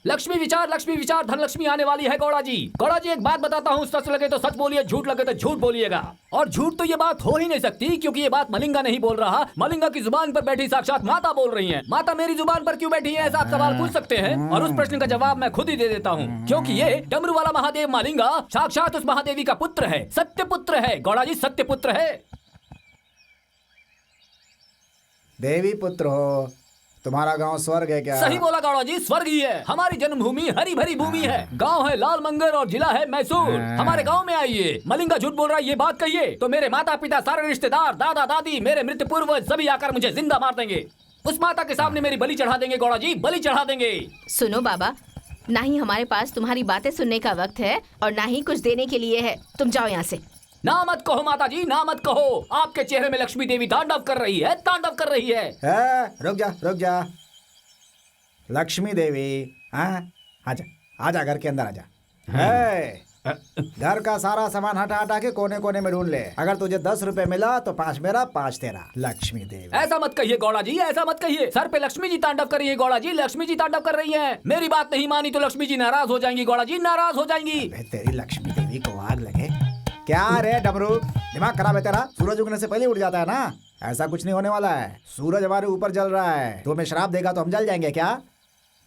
लक्ष्मी विचार धन लक्ष्मी आने वाली है गौड़ा जी। गौड़ा जी एक बात बताता हूँ, सच लगे तो सच बोलिए, झूठ लगे तो झूठ बोलिएगा। और झूठ तो ये बात हो ही नहीं सकती, क्योंकि ये बात मलिंगा नहीं बोल रहा, मलिंगा की जुबान पर बैठी साक्षात माता बोल रही है। माता मेरी जुबान पर क्यों बैठी है, ऐसा आप सवाल पूछ सकते हैं, और उस प्रश्न का जवाब मैं खुद ही दे देता हूँ। क्योंकि ये डमरू वाला महादेव मलिंगा साक्षात उस महादेवी का पुत्र है, सत्य पुत्र है गौड़ा जी, सत्य पुत्र है। देवी पुत्र हो, तुम्हारा गांव स्वर्ग है क्या? सही बोला गौड़ा जी, स्वर्ग ही है। हमारी जन्मभूमि हरी भरी भूमि है। गांव है लाल मंगर और जिला है मैसूर। हमारे गांव में आइए। मलिंगा झूठ बोल रहा है ये बात कहिए तो मेरे माता पिता, सारे रिश्तेदार, दादा दादी, मेरे मृत पूर्वज सभी आकर मुझे जिंदा मार देंगे। उस माता के सामने मेरी बलि चढ़ा देंगे गौड़ा जी, बलि चढ़ा देंगे। सुनो बाबा, ना ही हमारे पास तुम्हारी बातें सुनने का वक्त है और ना ही कुछ देने के लिए है। तुम जाओ यहाँ से। ना मत कहो माता जी, ना मत कहो। आपके चेहरे में लक्ष्मी देवी तांडव कर रही है, तांडव कर रही है। रुक जा। लक्ष्मी देवी, आजा आजा, घर के अंदर आजा। घर का सारा सामान हटा हटा के कोने कोने में ढूंढ ले। अगर तुझे 10 रुपए मिला तो 5 मेरा 5 तेरा। लक्ष्मी देवी, ऐसा मत कहिए गौड़ा जी, ऐसा मत कहिए। सर पे लक्ष्मी जी तांडव कर रही है गौड़ा जी, लक्ष्मी जी तांडव कर रही हैं। मेरी बात नहीं मानी तो लक्ष्मी जी नाराज हो जाएंगी गौड़ा जी, नाराज हो जाएंगी। तेरी लक्ष्मी देवी को आग लगे क्या रे डमरू, दिमाग खराब है तेरा? सूरज उगने से पहले उठ जाता है ना। ऐसा कुछ नहीं होने वाला है। सूरज हमारे ऊपर जल रहा है, तो हमें श्राप देगा तो हम जल जाएंगे क्या?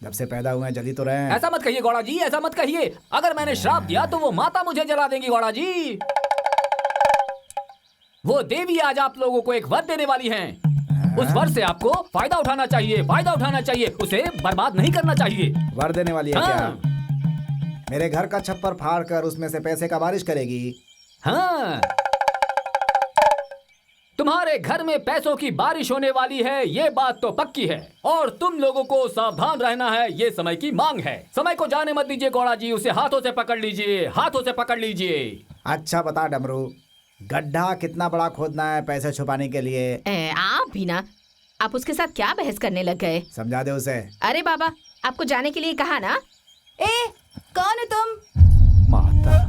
जब से पैदा हुए हैं जल ही तो रहे हैं। ऐसा मत कहिए गौड़ा जी, ऐसा मत कहिए। अगर मैंने श्राप दिया तो वो माता मुझे जला देंगी गौड़ा जी। वो देवी आज आप लोगों को एक वर देने वाली हैं। उस वर से आपको फायदा उठाना चाहिए, फायदा उठाना चाहिए, उसे बर्बाद नहीं करना चाहिए। वर देने वाली है हाँ। क्या? मेरे घर का छप्पर फाड़ कर उसमें से पैसे का बारिश करेगी? हाँ, तुम्हारे घर में पैसों की बारिश होने वाली है, ये बात तो पक्की है। और तुम लोगों को सावधान रहना है, ये समय की मांग है। समय को जाने मत दीजिए गौड़ा जी, उसे हाथों से पकड़ लीजिए, हाथों से पकड़ लीजिए। अच्छा बता डमरू, गड्ढा कितना बड़ा खोदना है पैसे छुपाने के लिए? आप भी ना, आप उसके साथ क्या बहस करने लग गए? समझा दे उसे। अरे बाबा, आपको जाने के लिए कहा ना। कौन हो तुम? माता,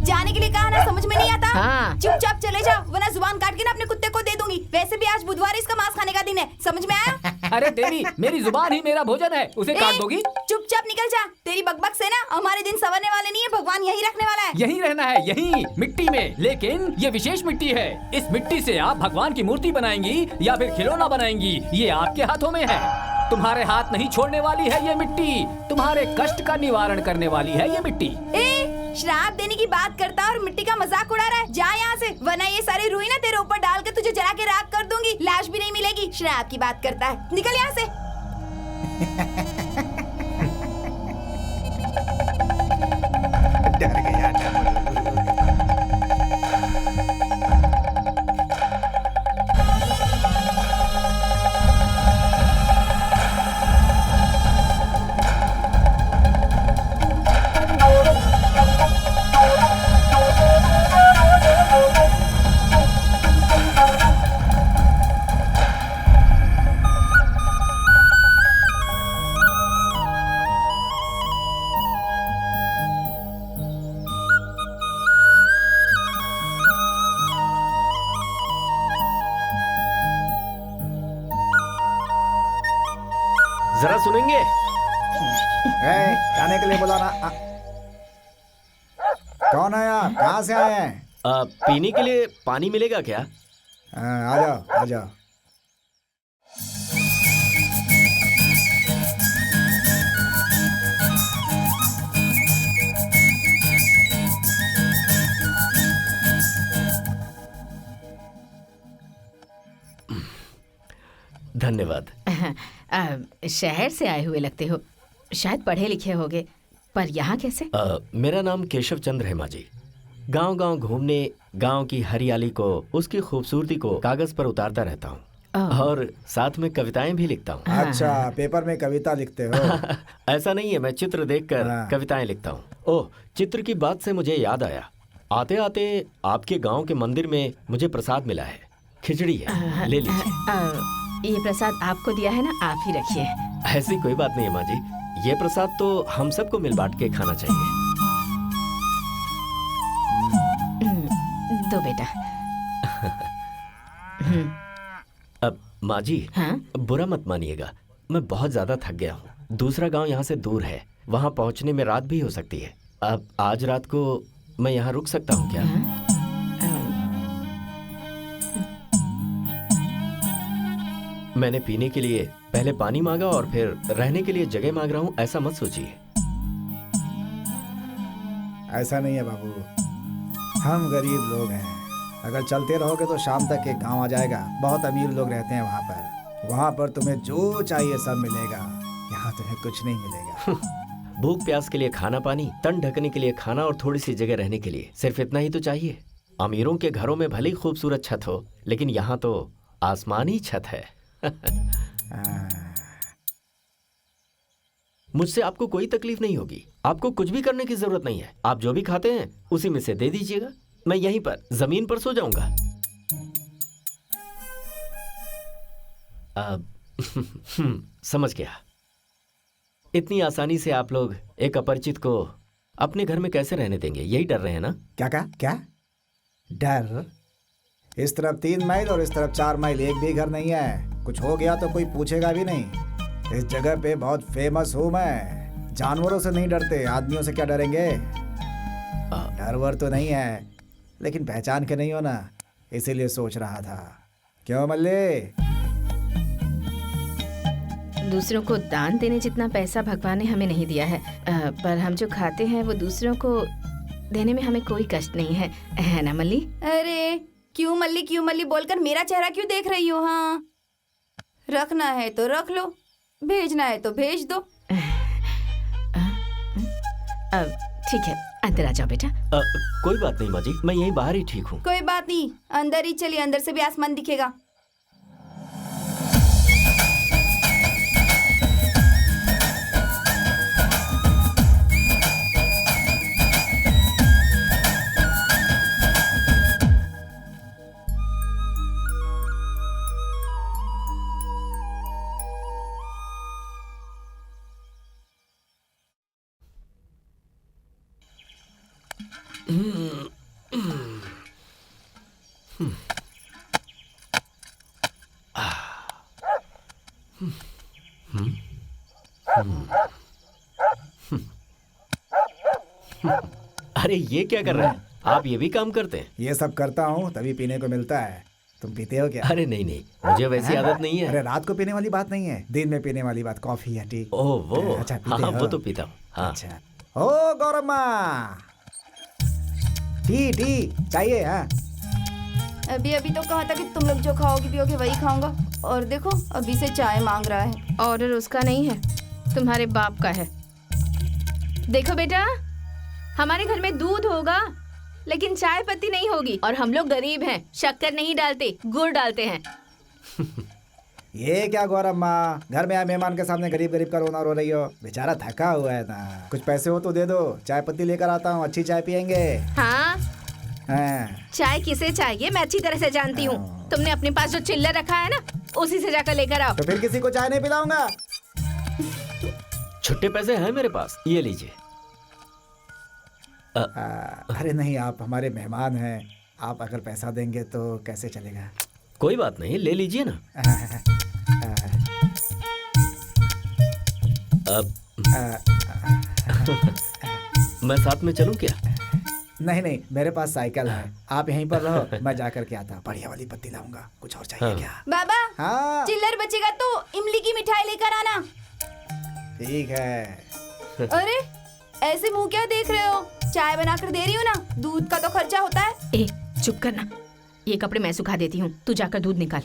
जाने के लिए कहा ना, समझ में नहीं आता? हाँ। चुपचाप चले जाओ, वरना जुबान काट के ना अपने कुत्ते को दे दूंगी। वैसे भी आज बुधवार है, इसका मांस खाने का दिन है। समझ में आया? अरे देवी, मेरी जुबान ही मेरा भोजन है, उसे काट दोगी? चुपचाप निकल जा। तेरी बकबक से ना हमारे दिन संवरने वाले नहीं है। भगवान यही रखने वाला है। यहीं रहना है, यहीं मिट्टी में। लेकिन ये विशेष मिट्टी है। इस मिट्टी से आप भगवान की मूर्ति बनाएंगी या फिर खिलौना बनाएंगी, ये आपके हाथों में है। तुम्हारे हाथ नहीं छोड़ने वाली है ये मिट्टी, तुम्हारे कष्ट का निवारण करने वाली है ये मिट्टी। श्राप देने की बात करता है और मिट्टी का मजाक उड़ा रहा है। जा यहाँ से, वरना ये सारी रुई ना तेरे ऊपर डाल के तुझे जला के राख कर दूंगी। लाश भी नहीं मिलेगी। श्राप की बात करता है, निकल यहाँ से। डर गया डमरू। जरा सुनेंगे? जाने के लिए बोला ना। कौन है आप? कहाँ से आए हैं? पीने के लिए पानी मिलेगा क्या? आ जाओ आ जाओ। धन्यवाद। शहर से आए हुए लगते हो, शायद पढ़े लिखे होगे, पर यहाँ कैसे? मेरा नाम केशव चंद्र है माँ जी। गांव-गांव घूमने, गांव की हरियाली को, उसकी खूबसूरती को कागज पर उतारता रहता हूँ और साथ में कविताएं भी लिखता हूँ। अच्छा, पेपर में कविता लिखते हो? ऐसा नहीं है, मैं चित्र देखकर कविताएं लिखता हूँ। ओह, चित्र की बात से मुझे याद आया, आते आते आपके गाँव के मंदिर में मुझे प्रसाद मिला है, खिचड़ी है, ले लीजिए। ये प्रसाद आपको दिया है ना, आप ही रखिए। ऐसी कोई बात नहीं है माँ जी, ये प्रसाद तो हम सबको मिल बांट के खाना चाहिए। दो बेटा। अब माँ जी, हाँ? बुरा मत मानिएगा, मैं बहुत ज्यादा थक गया हूँ। दूसरा गांव यहाँ से दूर है, वहाँ पहुँचने में रात भी हो सकती है। अब आज रात को मैं यहाँ रुक सकता हूँ क्या? मैंने पीने के लिए पहले पानी मांगा और फिर रहने के लिए जगह मांग रहा हूँ, ऐसा मत सोचिए। ऐसा नहीं है बाबू, हम गरीब लोग हैं। अगर चलते रहोगे तो शाम तक एक गांव आ जाएगा। बहुत अमीर लोग रहते हैं वहाँ पर। वहाँ पर तुम्हें जो चाहिए सब मिलेगा। यहाँ तुम्हें कुछ नहीं मिलेगा। भूख प्यास के लिए खाना पानी, तन ढकने के लिए खाना और थोड़ी सी जगह रहने के लिए, सिर्फ इतना ही तो चाहिए। अमीरों के घरों में भले ही खूबसूरत छत हो, लेकिन यहाँ तो आसमानी छत है। मुझसे आपको कोई तकलीफ नहीं होगी। आपको कुछ भी करने की जरूरत नहीं है। आप जो भी खाते हैं उसी में से दे दीजिएगा। मैं यहीं पर जमीन पर सो जाऊंगा। समझ गया। इतनी आसानी से आप लोग एक अपरिचित को अपने घर में कैसे रहने देंगे? यही डर रहे हैं ना? क्या डर? इस तरफ 3 मील और इस तरफ 4 मील, एक भी घर नहीं है। कुछ हो गया तो कोई पूछेगा भी नहीं। इस जगह पे बहुत फेमस हूँ मैं। जानवरों से नहीं डरते, आदमियों से क्या डरेंगे? डर वर तो नहीं है, लेकिन पहचान के नहीं हो ना, इसीलिए सोच रहा था। क्यों मल्ले? दूसरों को दान देने जितना पैसा भगवान ने हमें नहीं दिया है, पर हम जो खाते हैं वो दूसरों को देने में हमें कोई कष्ट नहीं है ना मल्ली? अरे क्यों मल्ली बोलकर मेरा चेहरा क्यों देख रही हो? हाँ, रखना है तो रख लो, भेजना है तो भेज दो। ठीक है, अंदर आ जाओ बेटा। कोई बात नहीं माँ जी, मैं यहीं बाहर ही ठीक हूँ। कोई बात नहीं, अंदर ही चलिए, अंदर से भी आसमान दिखेगा। अरे ये क्या कर रहे हैं आप? ये भी काम करते हैं? ये सब करता हूँ तभी पीने को मिलता है। तुम पीते हो क्या? अरे नहीं, मुझे वैसी आदत नहीं है। अरे रात को पीने वाली बात नहीं है, दिन में पीने वाली बात। कॉफी या टी? ओह वो, अच्छा, पीते हाँ हो? वो तो पीता हूँ। हाँ। अच्छा। ओ गौरम्मा, टी चाहिए? हाँ, अभी तो कहा था कि तुम लोग जो खाओगे पियोगे वही खाऊंगा, और देखो अभी से चाय मांग रहा है। ऑर्डर उसका नहीं है, तुम्हारे बाप का है। देखो बेटा, हमारे घर में दूध होगा लेकिन चाय पत्ती नहीं होगी, और हम लोग गरीब हैं, शक्कर नहीं डालते, गुड़ डालते हैं। ये क्या गौरम्मा, घर में आए मेहमान के सामने गरीब का रोना रो रही हो? बेचारा थका हुआ है ना। कुछ पैसे हो तो दे दो, चाय पत्ती लेकर आता हूँ, अच्छी चाय पियेंगे। हाँ, हाँ। चाय किसे चाहिए मैं अच्छी तरह से जानती हूँ। तुमने अपने पास जो चिल्लर रखा है ना, उसी से जाकर लेकर आओ। तो फिर किसी को चाय नहीं पिलाऊंगा। छुट्टे पैसे हैं मेरे पास, ये लीजिए। अरे नहीं, आप हमारे मेहमान हैं, आप अगर पैसा देंगे तो कैसे चलेगा? कोई बात नहीं, ले लीजिए ना। अब मैं साथ में चलूं क्या? नहीं, मेरे पास साइकिल है, आप यहीं पर रहो, मैं जाकर के आता। बढ़िया वाली पत्ती लाऊंगा। कुछ और चाहिए हाँ। क्या? बाबा, हाँ चिल्लर बचेगा तो इमली की मिठाई लेकर आना। ठीक है। अरे ऐसे मुंह क्या देख रहे हो? चाय बनाकर दे रही हो ना, दूध का तो खर्चा होता है। ए, चुप करना। ये कपड़े मैं सुखा देती हूँ, तू जाकर दूध निकाल।